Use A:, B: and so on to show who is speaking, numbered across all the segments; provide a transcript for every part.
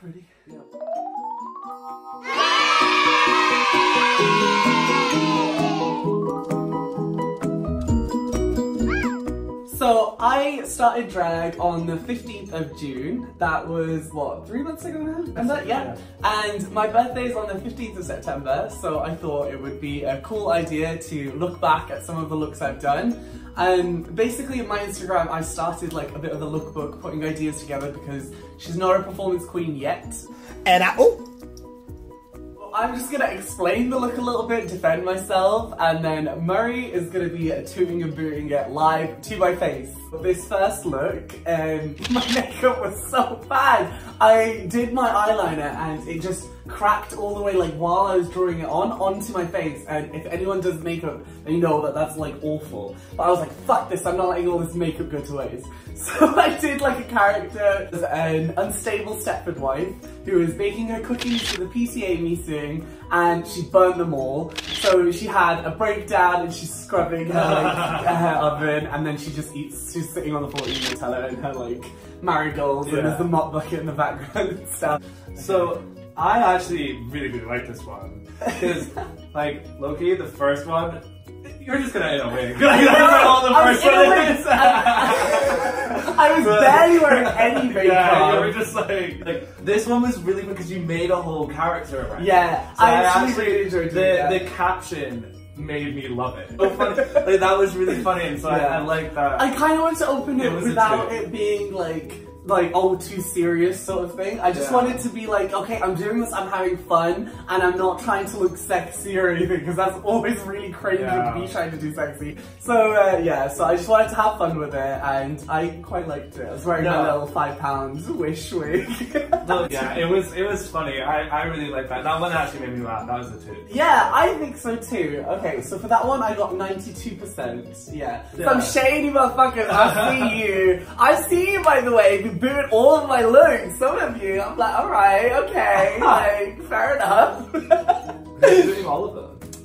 A: Ready? Yeah. So I started drag on the 15th of June. That was, what, 3 months ago now? And that, yeah. And my birthday is on the 15th of September, so I thought it would be a cool idea to look back at some of the looks I've done. And basically on my Instagram, I started like a bit of a lookbook, putting ideas together because she's not a performance queen yet. And I'm just gonna explain the look a little bit, defend myself, and then Murray is gonna be tooting and booting it live to my face. This first look, my makeup was so bad. I did my eyeliner and it just cracked all the way, like while I was drawing it onto my face, and if anyone does makeup, they know that that's like awful. But I was like, fuck this, I'm not letting all this makeup go to waste. So I did like a character as an unstable Stepford wife who is baking her cookies for the PCA meeting and she burnt them all. So she had a breakdown and she's scrubbing her oven, and then she just eats, she's sitting on the floor eating Nutella in her like marigolds, and there's the mop bucket in the background and stuff.
B: So I actually really like this one because like low-key the first one, you're just gonna end up winning.
A: I was barely wearing any makeup.
B: Yeah, you were just like this one was really because you made a whole character around it.
A: Yeah, so I actually really enjoyed doing that.
B: The caption made me love it. So funny. Like that was really funny, and so I like that.
A: I kind of wanted to open it without it being like oh too serious sort of thing. I just wanted to be like, okay, I'm doing this, I'm having fun, and I'm not trying to look sexy or anything, because that's always really cringe with me trying to do sexy. So yeah, so I just wanted to have fun with it, and I quite liked it. I was wearing my little £5 wish wig.
B: Yeah, it was funny. I really liked that. That one actually made me laugh. That was the 2.
A: Yeah, I think so too. Okay, so for that one I got 92%. Yeah. Some shady motherfuckers, I see you. I see you, by the way. Booed all of my looks. Some of you, I'm like, alright, okay, like, fair enough.
B: You're doing all of them.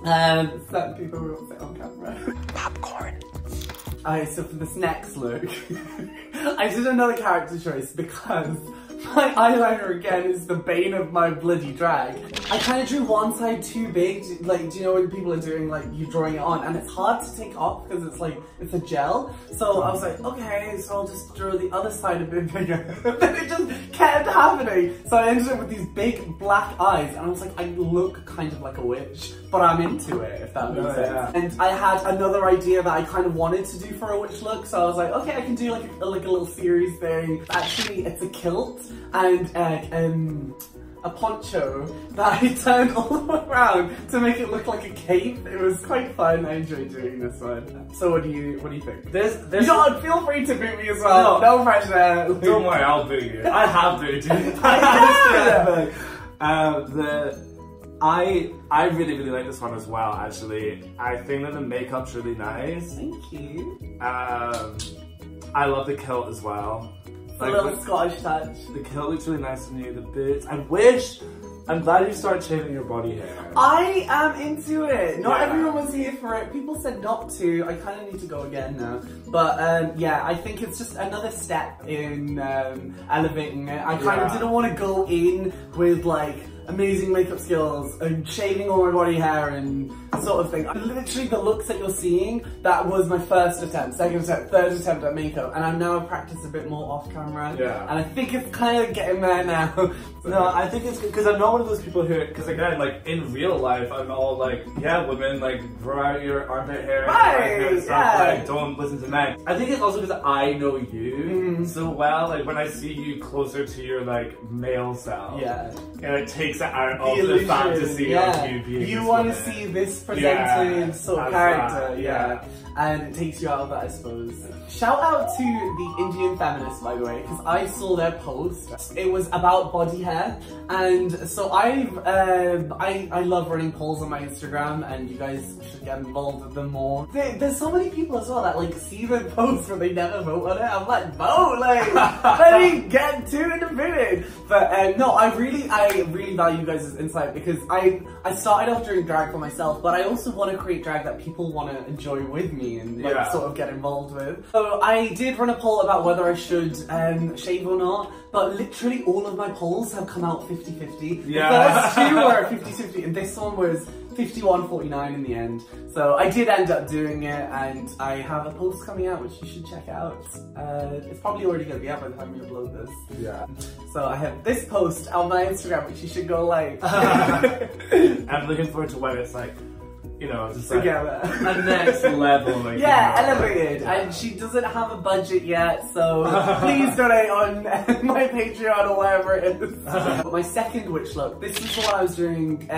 A: Certain people will say on camera.
C: Popcorn.
A: Alright, so for this next look, I did another character choice because my eyeliner again is the bane of my bloody drag. I kind of drew one side too big, like, do you know when people are doing like, you're drawing it on and it's hard to take off because it's like, it's a gel. So I was like, okay, so I'll just draw the other side a bit bigger. Then it just kept happening. So I ended up with these big black eyes and I was like, I look kind of like a witch, but I'm into it, if that makes sense. Yeah. And I had another idea that I kind of wanted to do for a witch look, so I was like, okay, I can do like a little series thing. Actually, it's a kilt and a poncho that I turned all the way around to make it look like a cape. It was quite fun. I enjoyed doing this one. So what do you think?
B: There's
A: John, feel free to boot me as well. No pressure.
B: Don't worry, I'll boot you. I have booted you. I really like this one as well, actually. I think that the makeup's really nice.
A: Thank you.
B: I love the kilt as well.
A: Like, a little Scottish touch.
B: The kilt looks really nice on you, the boots. I'm glad you started shaving your body hair.
A: I am into it. Not everyone was here for it. People said not to. I kind of need to go again now. But yeah, I think it's just another step in elevating it. I kind of didn't want to go in with like amazing makeup skills and shaving all my body hair and sort of thing. Literally the looks that you're seeing, that was my first attempt, second attempt, third attempt at makeup, and I'm now practiced a bit more off camera. Yeah. And I think it's kind of getting there now. So.
B: No, I think it's because I'm not one of those people who, because again, like in real life, I'm all like, yeah, women, like grow out your armpit hair, and stuff, like don't listen to men. I think it's also because I know you so well, like when I see you closer to your like male self, and it takes it out of the fantasy of you being.
A: You want to see this presented sort of character, and it takes you out of that, I suppose. Shout out to the Indian feminists, by the way, because I saw their post. It was about body hair, and so I love running polls on my Instagram, and you guys should get involved with them more. There's so many people as well that like see the post but they never vote on it. I'm like, vote, like let me get to it in a minute. But no, I really value you guys' insight because I started off doing drag for myself, but I also want to create drag that people want to enjoy with me and like, sort of get involved with. So I did run a poll about whether I should shave or not, but literally all of my polls have come out 50-50.
B: Yeah.
A: The first two were 50-50 and this one was 51-49 in the end. So I did end up doing it and I have a post coming out which you should check out. It's probably already going to be out by the time we upload this.
B: Yeah.
A: So I have this post on my Instagram which you should go like.
B: I'm looking forward to when it's like, you know, just like a next level. Like,
A: yeah, elevated. And she doesn't have a budget yet, so please donate on my Patreon or wherever it is. My second witch look, this is what I was doing.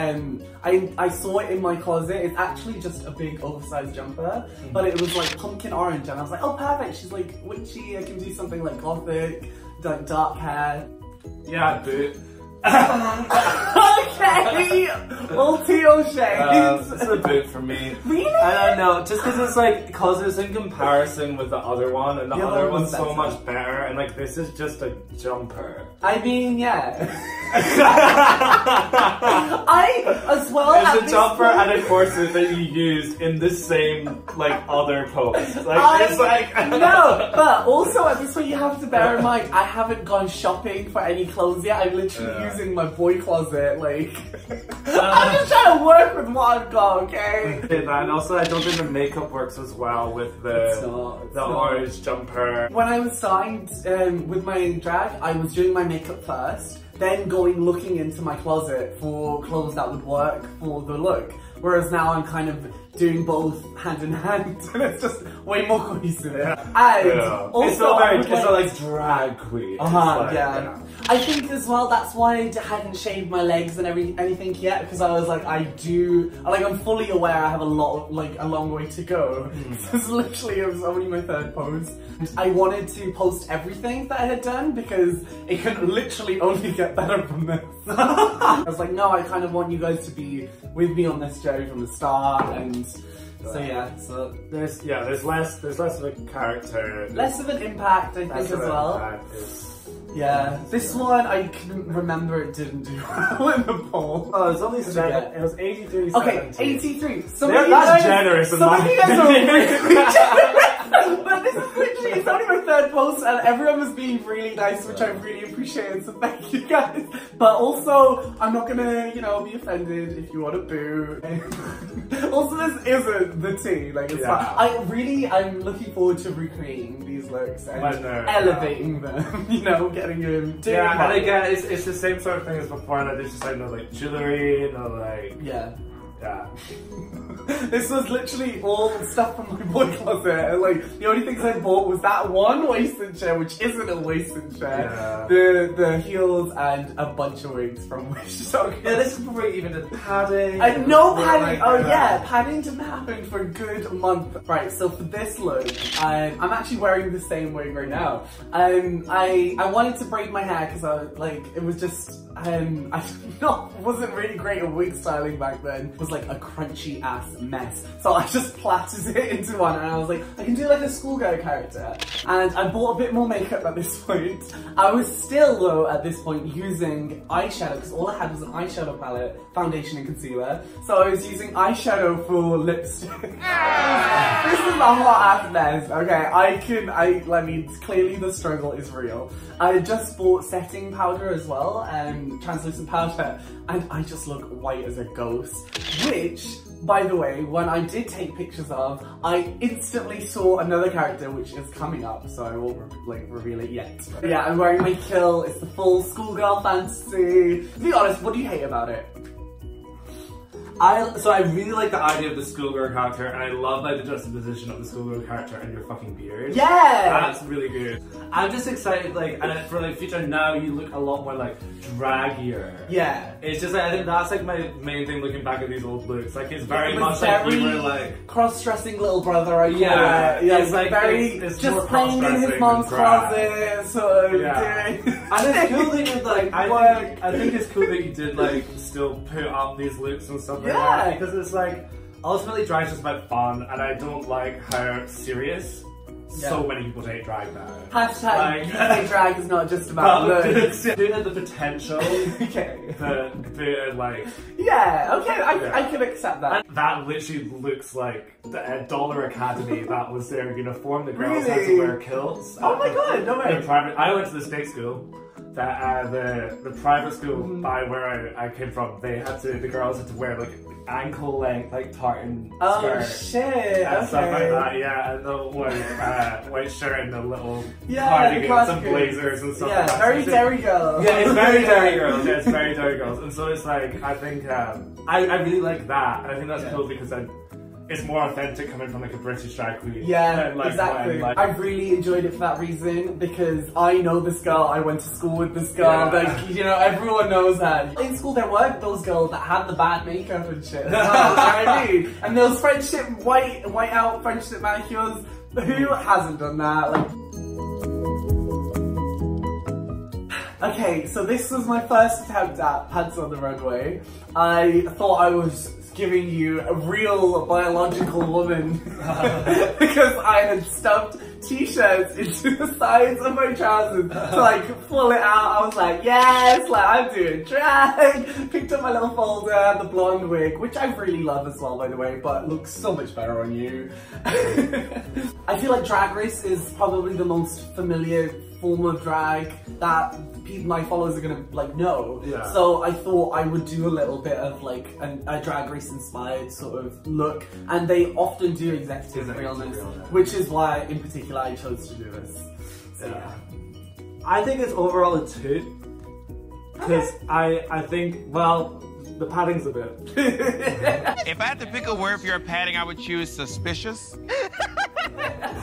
A: I saw it in my closet. It's actually just a big oversized jumper, but it was like pumpkin orange, and I was like, oh perfect. She's like witchy. I can do something like gothic, like dark hair.
B: Yeah, boot.
A: Okay, all teal shades.
B: It's a boot for me.
A: Really?
B: I don't know, just because it's like, because it's in comparison with the other one, and the other one's so much better, and like this is just a jumper.
A: I mean, yeah. I as well.
B: It's a jumper and a corset that you use in the same like other post. Like it's like
A: no, but also at this point you have to bear in mind I haven't gone shopping for any clothes yet. I'm literally using my boy closet. Like I'm just trying to work with what I've got. Okay.
B: And also I don't think the makeup works as well with the orange jumper.
A: When I was starting with my drag, I was doing my makeup first, then looking into my closet for clothes that would work for the look. Whereas now I'm kind of doing both hand in hand, and it's just way more cohesive. And also,
B: it's not very, it's not like drag queen.
A: Yeah. I think as well that's why I hadn't shaved my legs and anything yet, because I was like, I'm fully aware I have a long way to go. So it's literally, it was only my third post. I wanted to post everything that I had done because it could literally only get better from this. I was like, no, I kind of want you guys to be with me on this journey from the start, and so yeah, so
B: there's less of a character,
A: less of an impact, I think, as well. Yeah, this one I can remember it didn't do well in the poll.
B: Oh, it was only 7. It was 83.
A: Okay, 83.
B: That's generous.
A: Some of you guys are really generous. But this is literally, it's only my third post and everyone was being really nice, which I really appreciated, so thank you guys. But also, I'm not gonna, be offended if you want to boo. Also, this isn't the tea, like it's fine. I'm looking forward to recreating these looks and elevating them, getting them.
B: And again, it's the same sort of thing as before, like there's just like no like jewelry, no like... Yeah.
A: This was literally all stuff from my boy closet, and like the only things I bought was that one waist-in chair, which isn't a waist-in chair, the heels, and a bunch of wigs from Wish. So
B: yeah, this is probably even the padding.
A: No padding. Padding didn't happen for a good month. Right, so for this look, I'm actually wearing the same wig right now. I wanted to braid my hair because it was just wasn't really great at wig styling back then. It was like a crunchy ass mess. So I just plaited it into one, and I was like, I can do like a schoolgirl character. And I bought a bit more makeup at this point. I was still though at this point using eyeshadow because all I had was an eyeshadow palette, foundation and concealer. So I was using eyeshadow for lipstick. This is a hot ass mess. Okay, I mean, clearly the struggle is real. I just bought setting powder as well, translucent powder, and I just look white as a ghost, which, by the way, when I did take pictures of, I instantly saw another character which is coming up, so I won't reveal it yet. But yeah, I'm wearing my kill, it's the full schoolgirl fantasy. To be honest, what do you hate about it?
B: So I really like the idea of the schoolgirl character, and I love like the juxtaposition of the schoolgirl character and your fucking beard.
A: Yeah!
B: That's really good. I'm just excited, and for future now, you look a lot more draggier.
A: Yeah.
B: It's just I think that's my main thing looking back at these old looks. It's very much
A: very
B: you were
A: cross-dressing little brother.
B: It's
A: very
B: it's
A: just playing in his mom's closet. So
B: and it's cool that you I think it's cool that you did still put up these looks and stuff like that, because it's ultimately drag's just about fun, and I don't like how serious so many people take drag now.
A: Hashtag UK drag is not just about looks.
B: Do you have the potential?
A: Okay.
B: The like.
A: Yeah. Okay. I can accept that.
B: And that literally looks like the Dollar Academy. That was their uniform. The girls had to wear kilts.
A: Oh my god! No way.
B: I went to the state school. That the private school by where I came from, the girls had to wear like ankle length like tartan skirt.
A: Oh shit!
B: And stuff like that, yeah, and the white shirt and the little
A: cardigans
B: and blazers and stuff like that.
A: Very Derry Girls.
B: Yeah, it's very Derry Girls. Yeah, it's very Derry Girls. And so it's like, I think, I really like that. And I think that's cool because it's more authentic coming from like a British drag queen.
A: Yeah, exactly. I really enjoyed it for that reason because I know this girl, I went to school with this girl, like, you know, everyone knows her. In school there were those girls that had the bad makeup and shit as well, you know what I mean? And those friendship, white out friendship manicures, who hasn't done that? Like, okay, so this was my first attempt at Pants on the Runway. I thought I was giving you a real biological woman because I had stuffed t-shirts into the sides of my trousers to like pull it out. I was like, yes, like I'm doing drag. Picked up my little folder, the blonde wig, which I really love as well, by the way, but looks so much better on you. I feel like Drag Race is probably the most familiar form of drag that my followers are gonna like know. Yeah. So I thought I would do a little bit of like a Drag Race inspired sort of look, and they often do executive realness, which is why in particular I chose to do this. So yeah.
B: I think it's overall a 2 because I think, well, the padding's a bit.
C: If I had to pick a word for your padding, I would choose suspicious.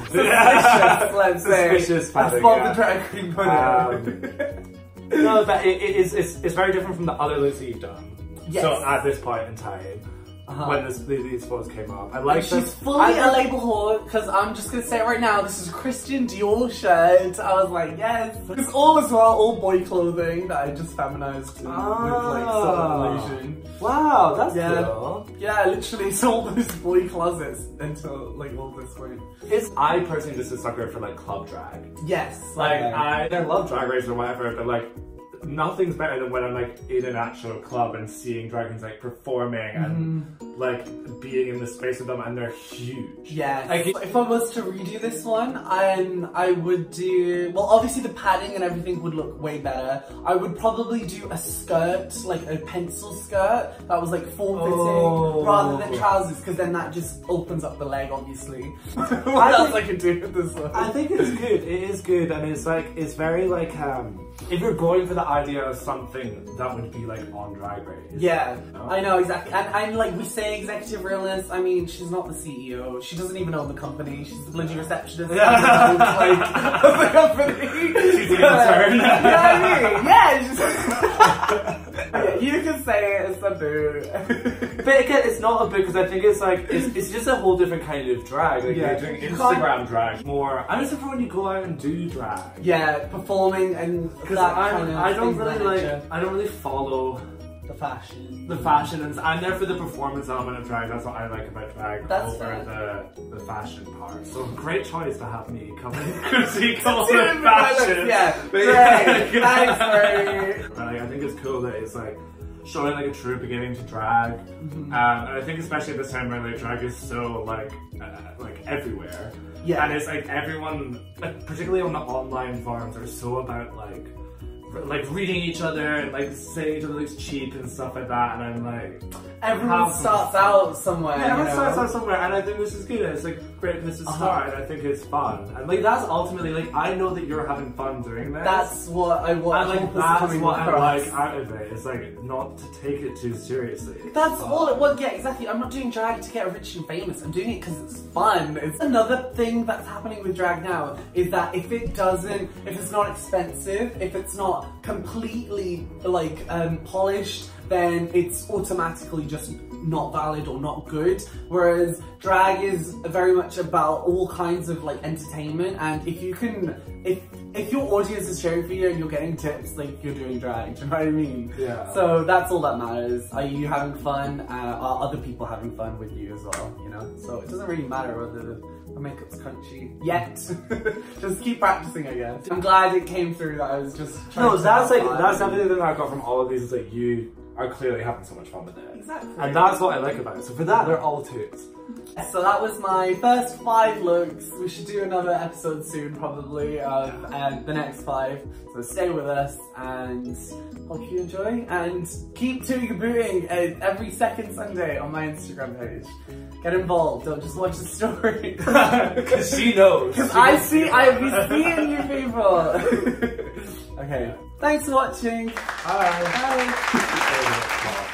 A: Suspicious, let's say.
B: Suspicious padding,
A: the drag queen put it.
B: No, but it's very different from the other looks that you've done.
A: Yes.
B: So at this point in time, when these photos came up, I like
A: she's fully a label whore because I'm just gonna say it right now. This is a Christian Dior shirt. I was like, yes. It's all as well, all boy clothing that I just feminized with like sublimation.
B: Wow, that's cool.
A: Yeah, literally sold those boy closets until like all this point.
B: I personally just a sucker for like club drag.
A: Yes.
B: Like I love Drag Race or whatever, but like nothing's better than when I'm like in an actual club and seeing drag queens like performing and like being in the space with them, and they're huge.
A: Yeah. Like if I was to redo this one, I would do, well, obviously the padding and everything would look way better. I would probably do a skirt, like a pencil skirt that was like form-fitting rather than trousers, because then that just opens up the leg, obviously. What else I could do with this one?
B: I think it's good. It is good, and it's like, it's very like if you're going for the idea of something that would be like on Drag Race.
A: Yeah, you know? I know exactly. And like we say executive realness, I mean, she's not the CEO. She doesn't even own the company. She's the bloody receptionist. Like, of the company.
B: She's the intern.
A: You know what I mean? Yeah, yeah, you can say it, it's a boo.
B: But again, it's not a boo because I think it's like, it's just a whole different kind of drag. Like you're doing Instagram drag more. I'm just for when you go out and do drag.
A: Yeah, performing and that kind of
B: I don't really follow
A: the fashion.
B: The fashion, and I'm there for the performance element of drag. That's what I like about drag over the fashion part. So great choice to have me come in because he calls it fashion.
A: Yeah, great. Thanks, Ray.
B: I think it's cool that it's like showing like a true beginning to drag, and I think especially at this time where like drag is so like everywhere.
A: Yeah,
B: and it's like everyone, like, particularly on the online forums, are so about like reading each other and like saying each other looks cheap and stuff like that, and I'm like,
A: everyone starts out somewhere.
B: Yeah, everyone starts out somewhere, and I think this is good. It's like great place to start, and I think it's fun, and like that's ultimately like I know that you're having fun doing this.
A: That's what I want.
B: And like that's what I like out of it. It's like not to take it too seriously. That's
A: all it was. Yeah, exactly. I'm not doing drag to get rich and famous. I'm doing it because it's fun. It's another thing that's happening with drag now is that if it's not expensive, if it's not completely like polished, then it's automatically just not valid or not good. Whereas drag is very much about all kinds of like entertainment, and if if your audience is cheering for you and you're getting tips, like, you're doing drag, do you know what I mean?
B: Yeah.
A: So that's all that matters. Are you having fun? Are other people having fun with you as well, you know? So it doesn't really matter whether the makeup's crunchy yet. Just keep practicing, I guess. I'm glad it came through that I was just trying
B: No,
A: to
B: that's everything that I got from all of these is that you are clearly having so much fun with it.
A: Exactly.
B: And that's what I like about it. So for that, they're all toots.
A: So that was my first 5 looks. We should do another episode soon, probably, of the next 5. So stay with us and hope you enjoy. And keep tooting and booting every second Sunday on my Instagram page. Get involved, don't just watch the story.
B: Because she knows.
A: Because I've been seeing you people. Okay, thanks for watching.
B: Bye.
A: Bye.